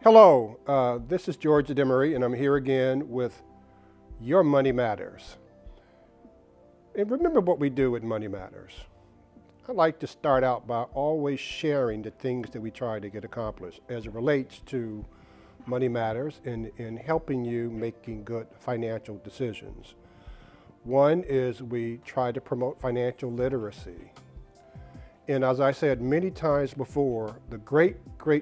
Hello, this is George Demaree, and I'm here again with Your Money Matters. And remember what we do with Money Matters. I like to start out by always sharing the things that we try to get accomplished as it relates to Money Matters and helping you making good financial decisions. One is we try to promote financial literacy. And as I said many times before, the great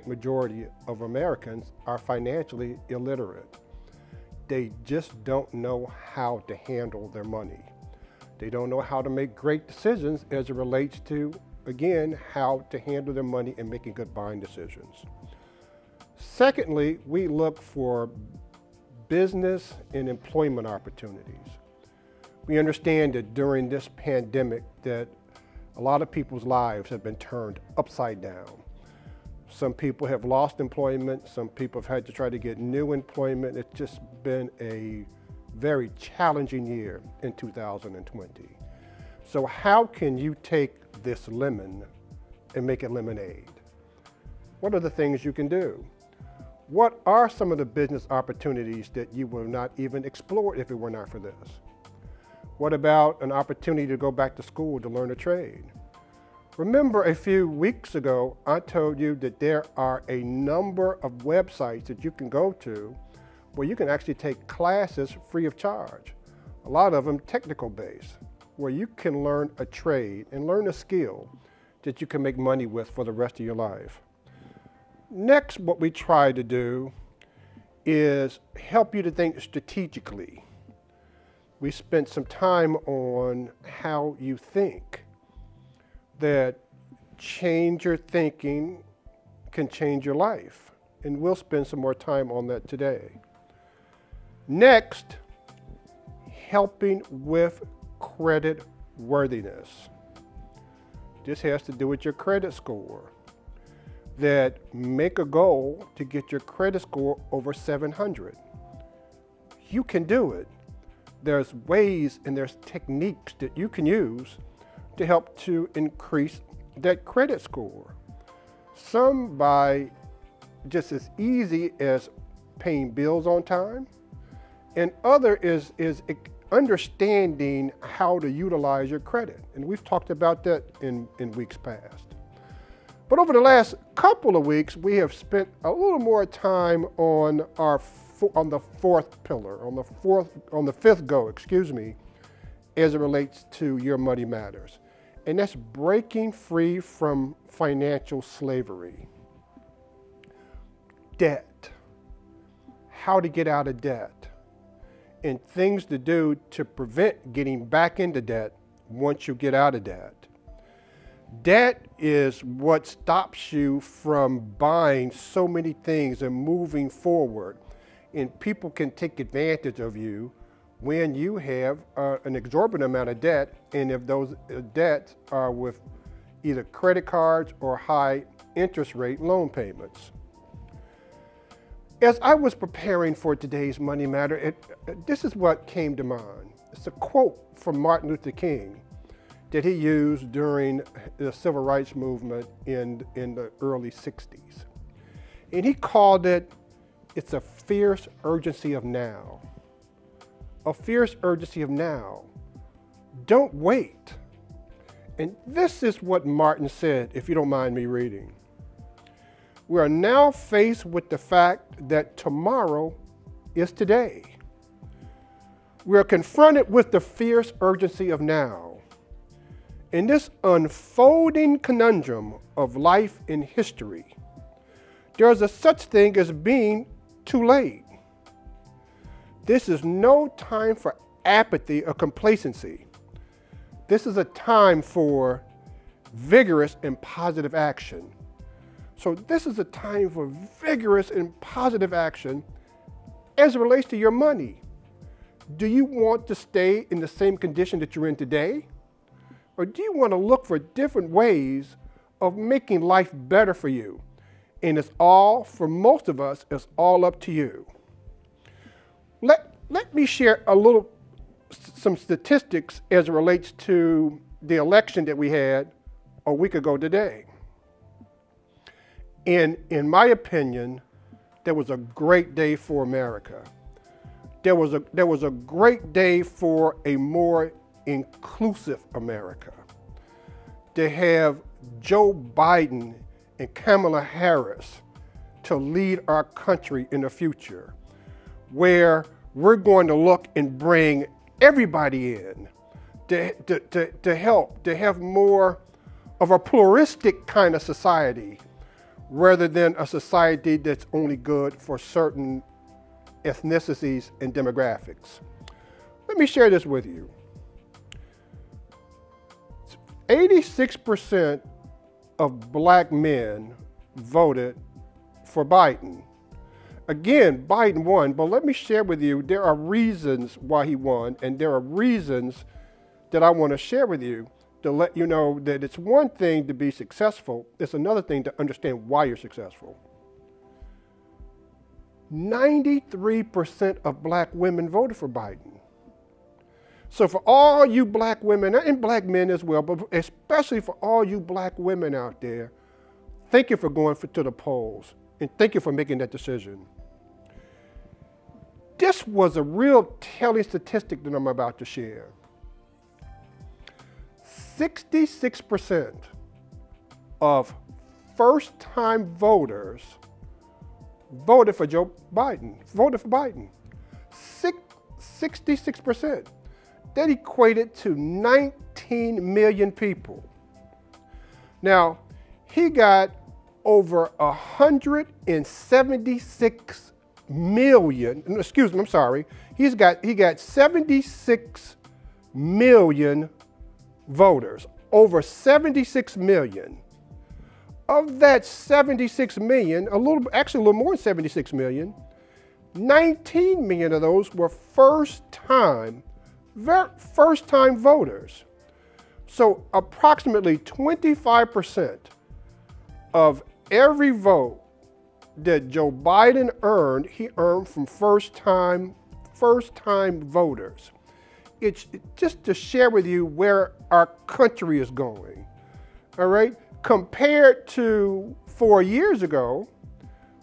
majority of Americans are financially illiterate. They just don't know how to handle their money. They don't know how to make great decisions as it relates to, again, how to handle their money and making good buying decisions. Secondly, we look for business and employment opportunities. We understand that during this pandemic that a lot of people's lives have been turned upside down. Some people have lost employment. Some people have had to try to get new employment. It's just been a very challenging year in 2020. So how can you take this lemon and make it lemonade? What are the things you can do? What are some of the business opportunities that you will not even explore if it were not for this? What about an opportunity to go back to school to learn a trade? Remember a few weeks ago, I told you that there are a number of websites that you can go to where you can actually take classes free of charge. A lot of them technical based, where you can learn a trade and learn a skill that you can make money with for the rest of your life. Next, what we try to do is help you to think strategically. We spent some time on how you think, that change your thinking can change your life. And we'll spend some more time on that today. Next, helping with credit worthiness. This has to do with your credit score. That make a goal to get your credit score over 700. You can do it. There's ways and there's techniques that you can use to help to increase that credit score. Some by just as easy as paying bills on time, and other is understanding how to utilize your credit. And we've talked about that in weeks past. But over the last couple of weeks, we have spent a little more time on the fourth pillar, on the fifth go, as it relates to Your Money Matters. And that's breaking free from financial slavery. Debt, how to get out of debt, and things to do to prevent getting back into debt once you get out of debt. Debt is what stops you from buying so many things and moving forward. And people can take advantage of you when you have an exorbitant amount of debt, and if those debts are with either credit cards or high interest rate loan payments. As I was preparing for today's Money Matter, this is what came to mind. It's a quote from Martin Luther King that he used during the civil rights movement in the early 60s. And he called it, "It's a fierce urgency of now." A fierce urgency of now. Don't wait. And this is what Martin said, if you don't mind me reading. We are now faced with the fact that tomorrow is today. We are confronted with the fierce urgency of now. In this unfolding conundrum of life and history, there is a such thing as being too late. This is no time for apathy or complacency. This is a time for vigorous and positive action. So this is a time for vigorous and positive action as it relates to your money. Do you want to stay in the same condition that you're in today? Or do you want to look for different ways of making life better for you? And it's all, for most of us, it's all up to you. Let me share some statistics as it relates to the election that we had a week ago today. In my opinion, there was a great day for America. There was a great day for a more inclusive America. To have Joe Biden and Kamala Harris to lead our country in the future, where we're going to look and bring everybody in to help, to have more of a pluralistic kind of society rather than a society that's only good for certain ethnicities and demographics. Let me share this with you. 86% of black men voted for Biden. Again, Biden won, but let me share with you, there are reasons why he won, and there are reasons that I want to share with you to let you know that it's one thing to be successful, it's another thing to understand why you're successful. 93% of black women voted for Biden. So for all you black women, and black men as well, but especially for all you black women out there, thank you for going to the polls, and thank you for making that decision. This was a real telling statistic that I'm about to share. 66% of first-time voters voted for Joe Biden, voted for Biden. 66%. That equated to 19 million people. Now, he got over 176 million, excuse me, I'm sorry. He got 76 million voters, over 76 million. Of that 76 million, actually a little more than 76 million, 19 million of those were first-time voters. So approximately 25% of every vote that Joe Biden earned, he earned from first-time voters. It's just to share with you where our country is going, all right? Compared to 4 years ago,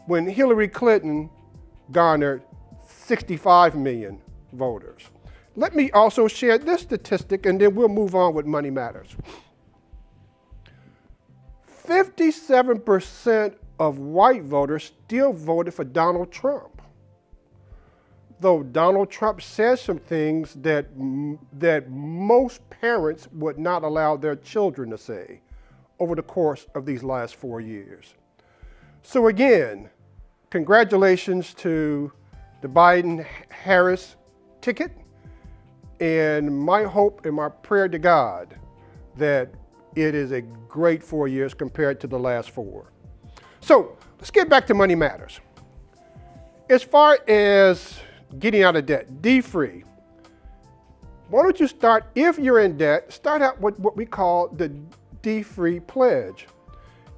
when Hillary Clinton garnered 65 million voters. Let me also share this statistic, and then we'll move on with Money Matters. 57% of white voters still voted for Donald Trump, though Donald Trump says some things that most parents would not allow their children to say over the course of these last 4 years. So again, congratulations to the Biden-Harris ticket, and my hope and my prayer to God that it is a great 4 years compared to the last 4. So let's get back to Money Matters. As far as getting out of debt, D-free, why don't you start, if you're in debt, start out with what we call the D-free pledge.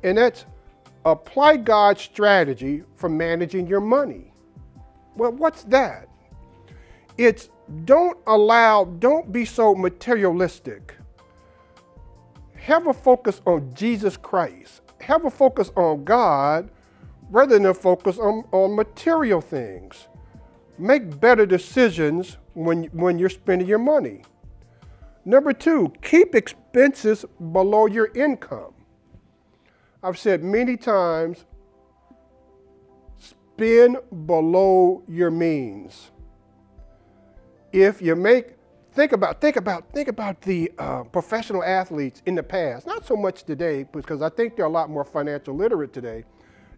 And that's apply God's strategy for managing your money. Well, what's that? It's don't be so materialistic. Have a focus on Jesus Christ. Have a focus on God rather than focus on material things. Make better decisions when you're spending your money. Number 2, keep expenses below your income. I've said many times, spend below your means. If you make, think about the professional athletes in the past, not so much today, because I think they're a lot more financial literate today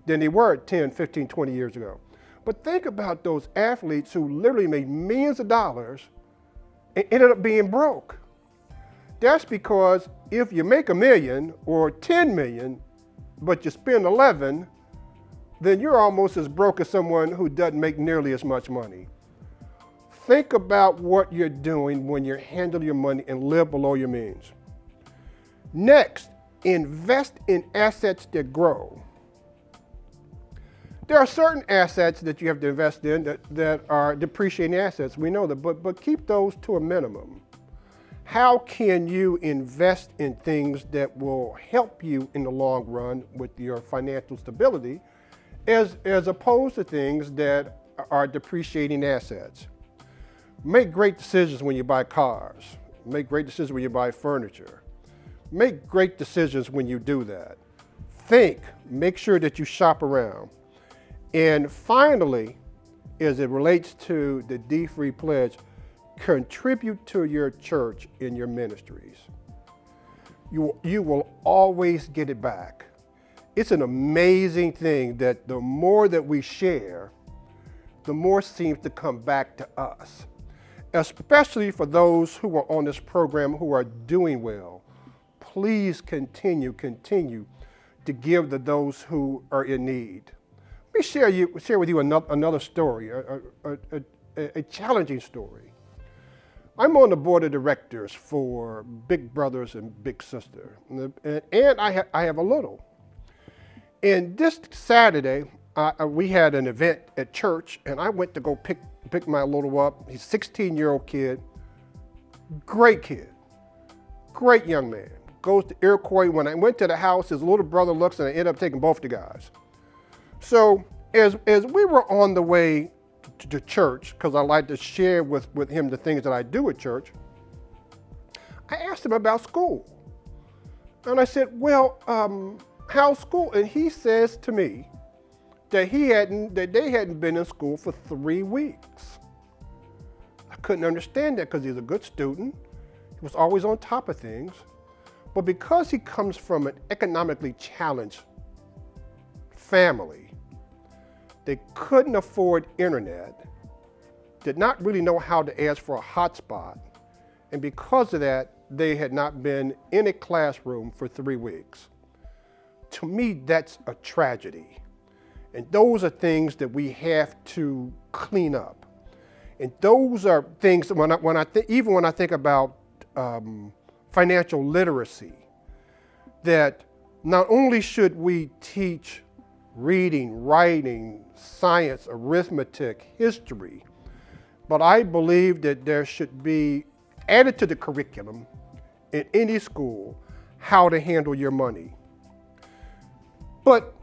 than they were 10, 15, 20 years ago. But think about those athletes who literally made millions of dollars and ended up being broke. That's because if you make $1 million or 10 million, but you spend 11, then you're almost as broke as someone who doesn't make nearly as much money. Think about what you're doing when you handle your money and live below your means. Next, invest in assets that grow. There are certain assets that you have to invest in that are depreciating assets. We know that, but keep those to a minimum. How can you invest in things that will help you in the long run with your financial stability as opposed to things that are depreciating assets. Make great decisions when you buy cars. Make great decisions when you buy furniture. Make great decisions when you do that. Think, make sure that you shop around. And finally, as it relates to the D-Free Pledge, contribute to your church in your ministries. You will always get it back. It's an amazing thing that the more that we share, the more seems to come back to us, especially for those who are on this program who are doing well. Please continue to give to those who are in need. Let me share with you another story, a challenging story. I'm on the board of directors for Big Brothers and Big Sister, and I have a little. And this Saturday, we had an event at church, and I went to go pick my little up. He's a 16-year-old kid, great young man. Goes to Iroquois. When I went to the house, his little brother looks, and I ended up taking both the guys. So as we were on the way to church, because I like to share with him the things that I do at church, I asked him about school. And I said, well, how's school? And he says to me that they hadn't been in school for 3 weeks. I couldn't understand that because he's a good student. He was always on top of things. But because he comes from an economically challenged family, they couldn't afford internet, did not really know how to ask for a hotspot, and because of that, they had not been in a classroom for 3 weeks. To me, that's a tragedy. And those are things that we have to clean up. And those are things, even when I think about financial literacy, that not only should we teach reading, writing, science, arithmetic, history, but I believe that there should be added to the curriculum in any school how to handle your money. But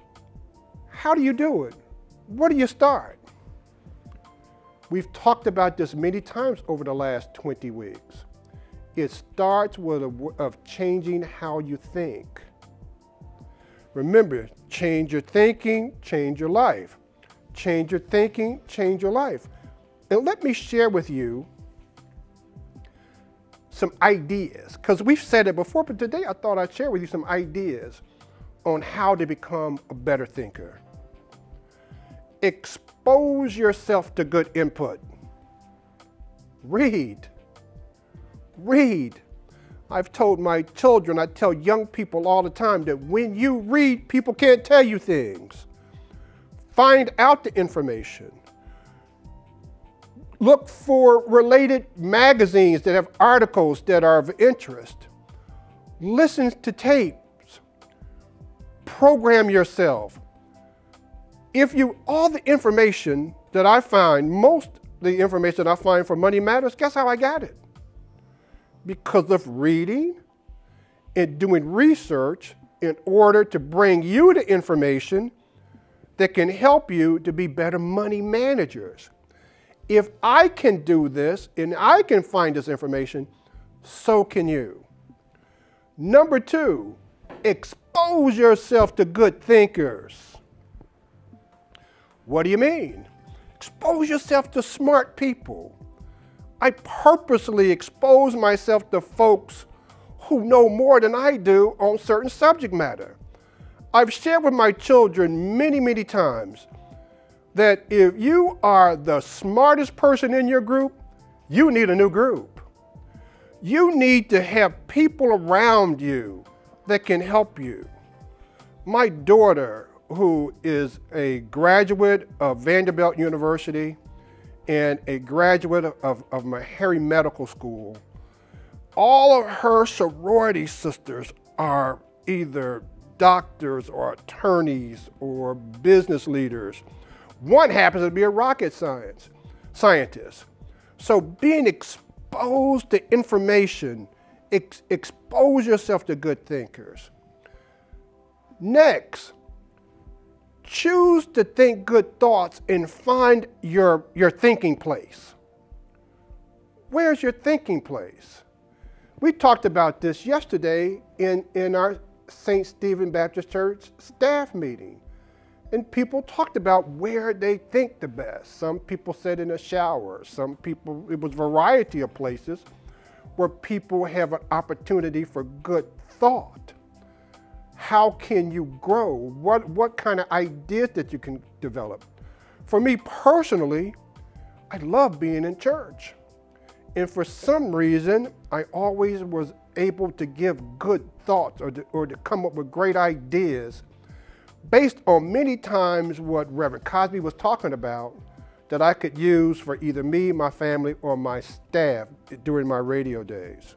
how do you do it? Where do you start? We've talked about this many times over the last 20 weeks. It starts with of changing how you think. Remember, change your thinking, change your life. Change your thinking, change your life. And let me share with you some ideas, because we've said it before, but today I thought I'd share with you some ideas on how to become a better thinker. Expose yourself to good input. Read. I've told my children, I tell young people all the time that when you read, people can't tell you things. Find out the information. Look for related magazines that have articles that are of interest. Listen to tapes. Program yourself. All the information that I find, most of the information I find for Money Matters, guess how I got it? Because of reading and doing research in order to bring you the information that can help you to be better money managers. If I can do this and I can find this information, so can you. Number 2, expose yourself to good thinkers. What do you mean? Expose yourself to smart people. I purposely expose myself to folks who know more than I do on certain subject matter. I've shared with my children many times that if you are the smartest person in your group, you need a new group. You need to have people around you that can help you. My daughter, who is a graduate of Vanderbilt University and a graduate of Meharry Medical School, all of her sorority sisters are either doctors or attorneys or business leaders. One happens to be a rocket scientist. So being exposed to information, expose yourself to good thinkers. Next, choose to think good thoughts and find your thinking place. Where's your thinking place? We talked about this yesterday in our St. Stephen Baptist Church staff meeting. And people talked about where they think the best. Some people said in a shower. Some people, it was a variety of places where people have an opportunity for good thought. How can you grow? What kind of ideas that you can develop? For me personally, I love being in church. And for some reason, I always was able to give good thoughts or to come up with great ideas based on many times what Reverend Cosby was talking about that I could use for either me, my family, or my staff during my radio days.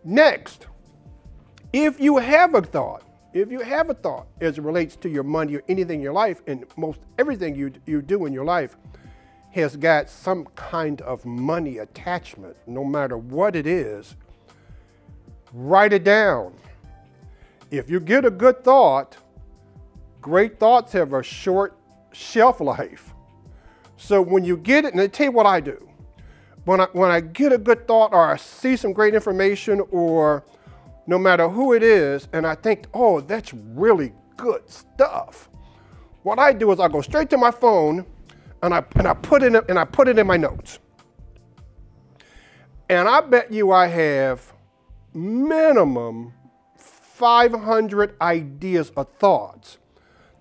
Next, if you have a thought as it relates to your money or anything in your life, and most everything you do in your life has got some kind of money attachment, no matter what it is, write it down. If you get a good thought, great thoughts have a short shelf life. So when you get it, and I tell you what I do. When I get a good thought or I see some great information or no matter who it is, and I think, oh, that's really good stuff. What I do is I go straight to my phone and I put it in my notes. And I bet you I have minimum 500 ideas or thoughts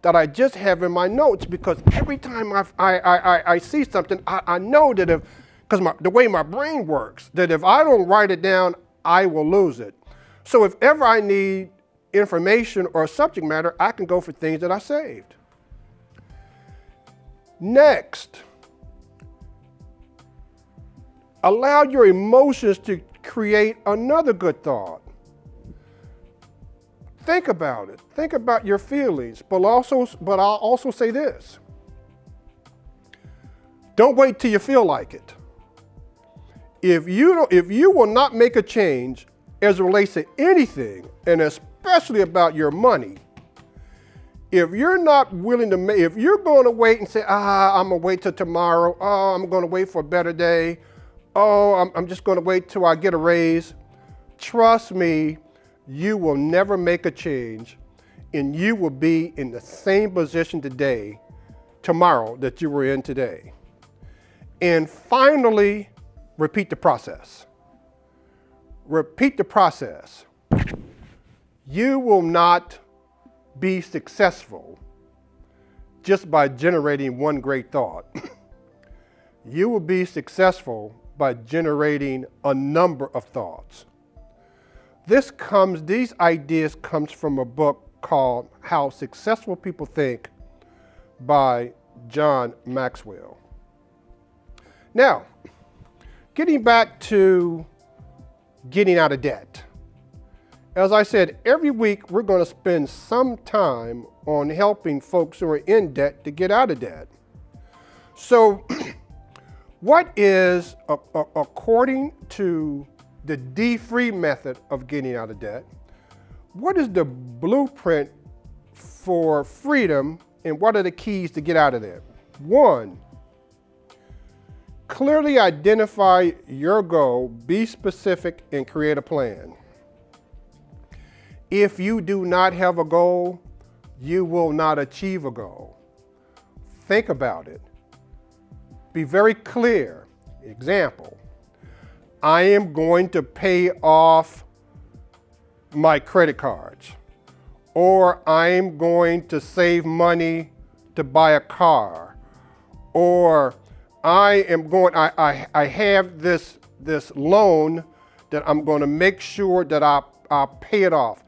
that I just have in my notes, because every time I see something, I know that because the way my brain works, that if I don't write it down, I will lose it. So if ever I need information or subject matter, I can go for things that I saved. Next, allow your emotions to create another good thought. Think about it. Think about your feelings, but I'll also say this. Don't wait till you feel like it. If you will not make a change as it relates to anything, and especially about your money, if you're not willing to if you're going to wait and say, I'm going to wait till tomorrow, I'm going to wait for a better day, I'm just going to wait till I get a raise, trust me, you will never make a change, and you will be in the same position tomorrow that you were in today. And finally, repeat the process. Repeat the process. You will not be successful just by generating one great thought. You will be successful by generating a number of thoughts. These ideas comes from a book called How Successful People Think by John Maxwell. Now, getting back to getting out of debt. As I said, every week we're going to spend some time on helping folks who are in debt to get out of debt. So, what is, according to the D-free method of getting out of debt, what is the blueprint for freedom, and what are the keys to get out of there? 1, clearly identify your goal, be specific, and create a plan. If you do not have a goal, you will not achieve a goal. Think about it. Be very clear. Example, I am going to pay off my credit cards, or I am going to save money to buy a car, or I have this loan that I'm going to make sure that I pay it off.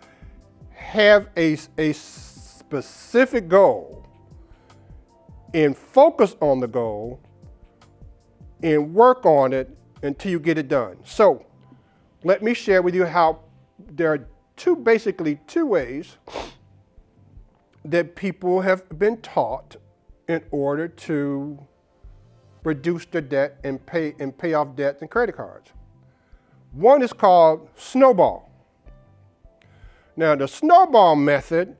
Have a specific goal and focus on the goal and work on it until you get it done. So let me share with you how there are basically two ways that people have been taught in order to reduce their debt and pay off debts and credit cards. One is called snowball. Now, the snowball method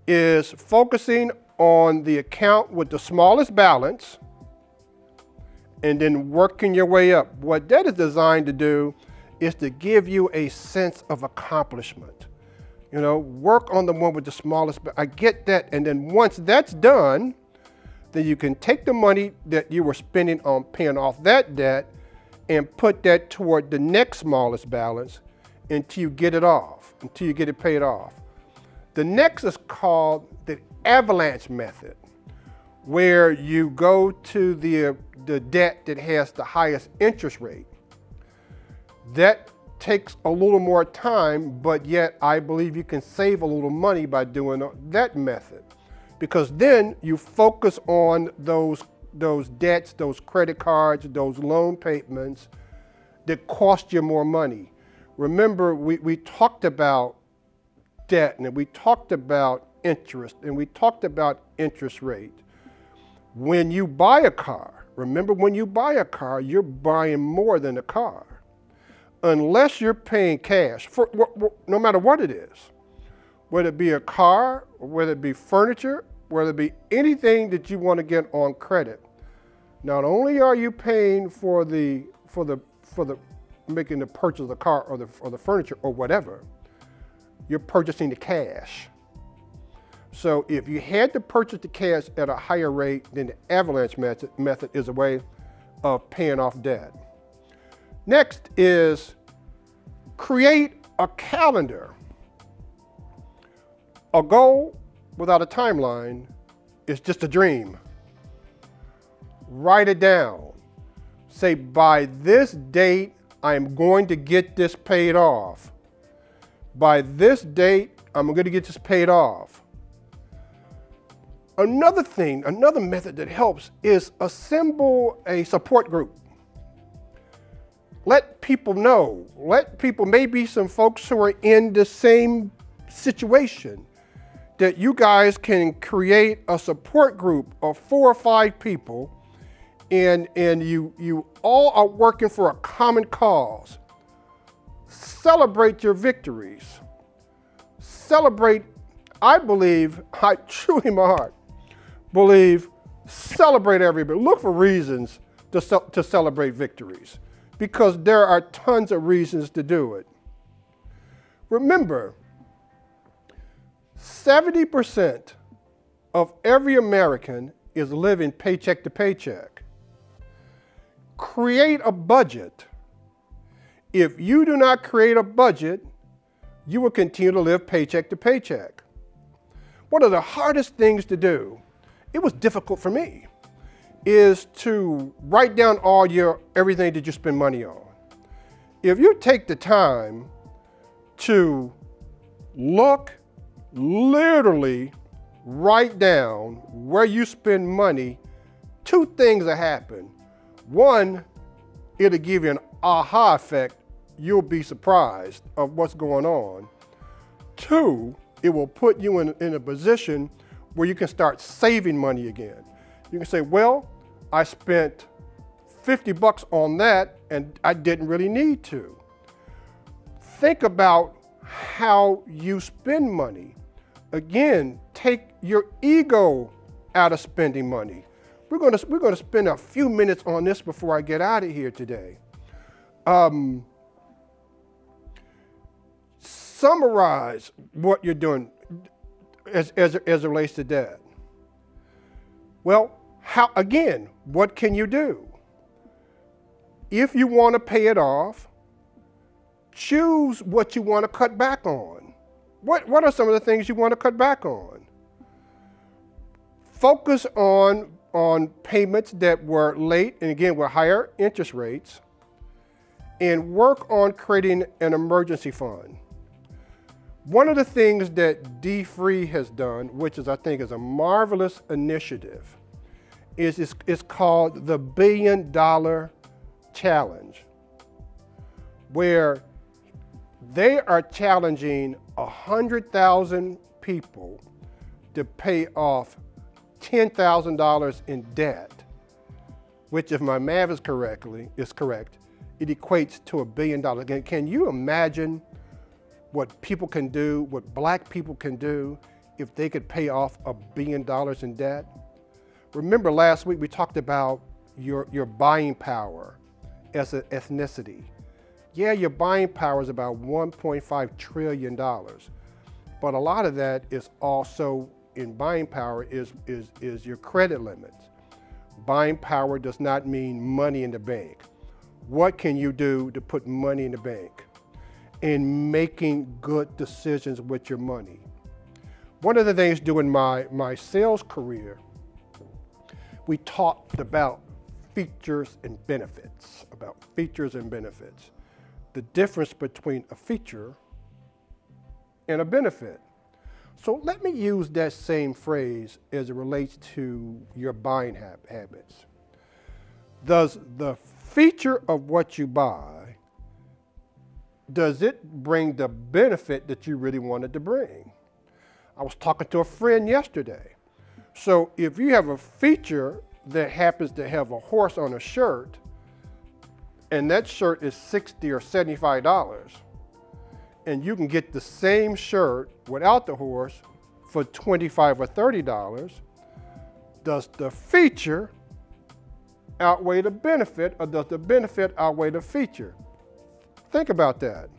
is focusing on the account with the smallest balance and then working your way up. What that is designed to do is to give you a sense of accomplishment. You know, work on the one with the smallest, I get that. And then once that's done, then you can take the money that you were spending on paying off that debt and put that toward the next smallest balance until you get it off, until you get it paid off. The next is called the avalanche method, where you go to the debt that has the highest interest rate. That takes a little more time, but yet I believe you can save a little money by doing that method, because then you focus on those debts, those credit cards, those loan payments that cost you more money. Remember, we talked about debt, and we talked about interest, and we talked about interest rate. When you buy a car, remember, when you buy a car, you're buying more than a car. Unless you're paying cash, for no matter what it is, whether it be a car, whether it be furniture, whether it be anything that you want to get on credit, not only are you paying for the making the purchase of the car or the furniture or whatever, you're purchasing the cash. So if you had to purchase the cash at a higher rate, then the avalanche method is a way of paying off debt. Next is create a calendar. A goal without a timeline is just a dream. Write it down. Say, by this date, I'm going to get this paid off. By this date, I'm going to get this paid off. Another thing, another method that helps is assemble a support group. Let people know. Let people, maybe some folks who are in the same situation, that you guys can create a support group of 4 or 5 people, and you all are working for a common cause. Celebrate your victories. Celebrate, I believe, I truly in my heart believe, celebrate everybody. Look for reasons to celebrate victories, because there are tons of reasons to do it. Remember, 70% of every American is living paycheck to paycheck. Create a budget. If you do not create a budget, you will continue to live paycheck to paycheck. One of the hardest things to do, it was difficult for me, is to write down everything that you spend money on. If you take the time to literally write down where you spend money, 2 things will happen. One, it'll give you an aha effect. You'll be surprised of what's going on. 2, it will put you in a position where you can start saving money again. You can say, well, I spent $50 on that and I didn't really need to. Think about how you spend money. Again, take your ego out of spending money. We're going to spend a few minutes on this before I get out of here today. Summarize what you're doing as it relates to debt. Well, again, what can you do? If you want to pay it off, choose what you want to cut back on. What are some of the things you want to cut back on? Focus on payments that were late, and again, with higher interest rates, and work on creating an emergency fund. One of the things that D-Free has done, which I think is a marvelous initiative, is it's called the $1 Billion Challenge, where they are challenging 100,000 people to pay off $10,000 in debt, which, if my math is correct, it equates to $1 billion. Again, can you imagine what people can do, what black people can do, if they could pay off $1 billion in debt? Remember last week we talked about your buying power as an ethnicity. Yeah, your buying power is about $1.5 trillion, but a lot of that is also in buying power is your credit limits. Buying power does not mean money in the bank. What can you do to put money in the bank? And making good decisions with your money. One of the things during my sales career, we talked about features and benefits, the difference between a feature and a benefit. So let me use that same phrase as it relates to your buying habits. Does the feature of what you buy, does it bring the benefit that you really wanted to bring? I was talking to a friend yesterday. So if you have a feature that happens to have a horse on a shirt, and that shirt is $60 or $75, and you can get the same shirt without the horse for $25 or $30, does the feature outweigh the benefit, or does the benefit outweigh the feature? Think about that.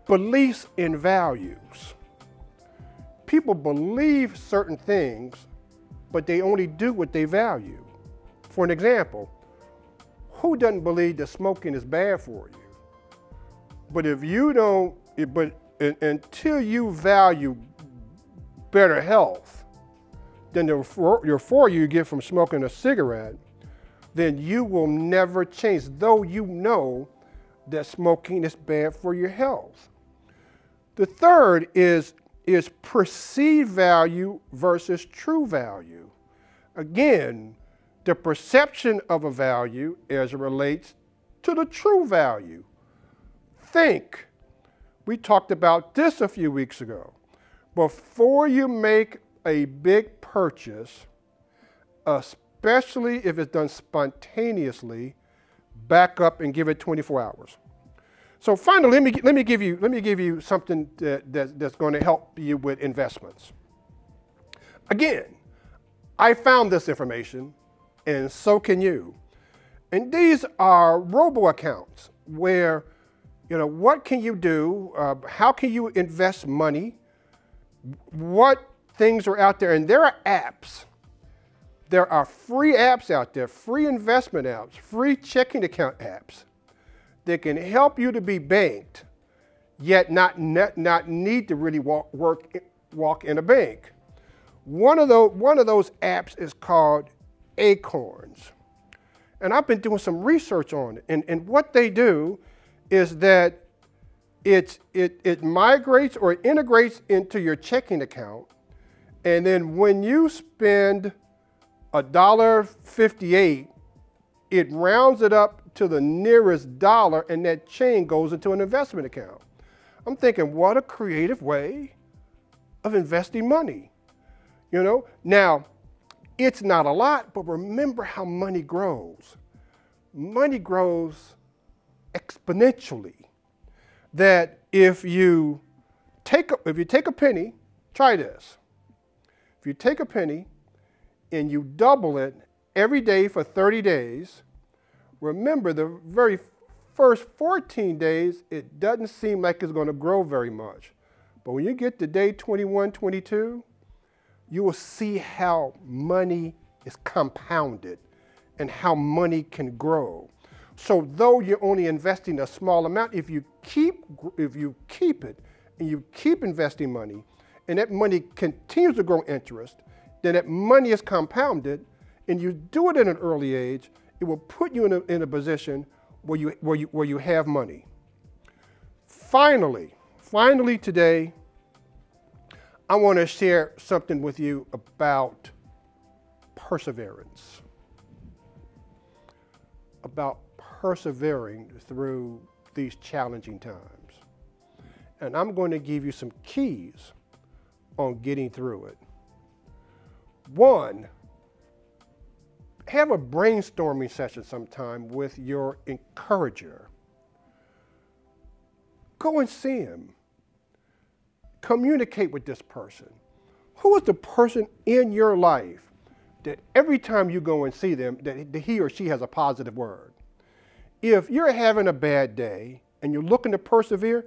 Beliefs and values. People believe certain things, but they only do what they value. For an example, who doesn't believe that smoking is bad for you? But if you don't, until you value better health than the euphoria you get from smoking a cigarette, then you will never change, though you know that smoking is bad for your health. The third is perceived value versus true value. Again, the perception of a value as it relates to the true value. Think. We talked about this a few weeks ago. Before you make a big purchase, especially if it's done spontaneously, back up and give it 24 hours. So finally, let me give you something that's going to help you with investments. Again, I found this information, and so can you. And these are robo accounts where, what can you do? How can you invest money? What things are out there? And there are apps. There are free apps out there, free investment apps, free checking account apps that can help you to be banked, yet not need to really walk in a bank. One of those apps is called Acorns. And I've been doing some research on it. And what they do is that it migrates or integrates into your checking account. And then when you spend $1.58, it rounds it up to the nearest dollar, and that chain goes into an investment account. I'm thinking, what a creative way of investing money. Now, it's not a lot, but remember how money grows. Money grows exponentially. That if you take a penny, try this. If you take a penny and you double it every day for 30 days, remember the very first 14 days, it doesn't seem like it's going to grow very much. But when you get to day 21, 22, you will see how money is compounded and how money can grow. So though you're only investing a small amount, if you keep it and you keep investing money, and that money continues to grow interest, then that money is compounded, and you do it at an early age, it will put you in a position where you have money. Finally today, I want to share something with you about perseverance. About persevering through these challenging times. And I'm going to give you some keys on getting through it. One, have a brainstorming session sometime with your encourager. Go and see him. Communicate with this person. Who is the person in your life that every time you go and see them, that he or she has a positive word? If you're having a bad day and you're looking to persevere,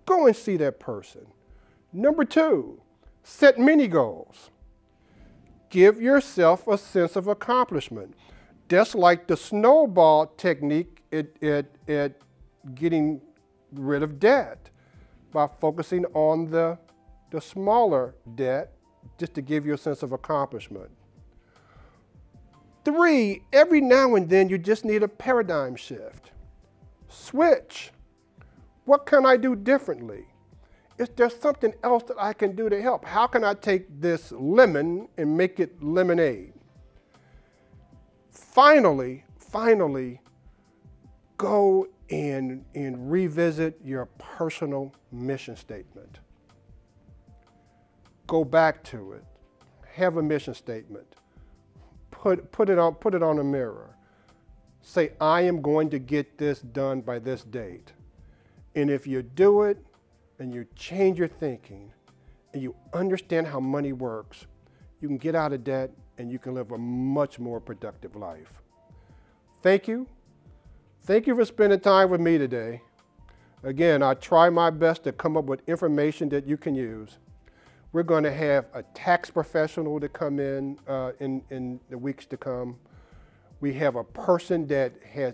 go and see that person. Number 2, set mini goals. Give yourself a sense of accomplishment. Just like the snowball technique at getting rid of debt, by focusing on the smaller debt, just to give you a sense of accomplishment. 3, every now and then you just need a paradigm shift. Switch. What can I do differently? Is there something else that I can do to help? How can I take this lemon and make it lemonade? Finally, go and revisit your personal mission statement. Go back to it. Have a mission statement. Put it on a mirror. Say, I am going to get this done by this date. And if you do it and you change your thinking and you understand how money works, you can get out of debt and you can live a much more productive life. Thank you. Thank you for spending time with me today. Again, I try my best to come up with information that you can use. We're going to have a tax professional to come in the weeks to come. We have a person that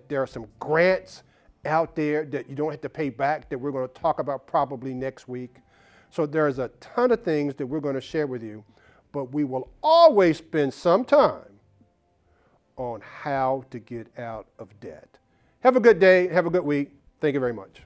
there are some grants out there that you don't have to pay back that we're going to talk about probably next week. So there's a ton of things that we're going to share with you, but we will always spend some time on how to get out of debt. Have a good day. Have a good week. Thank you very much.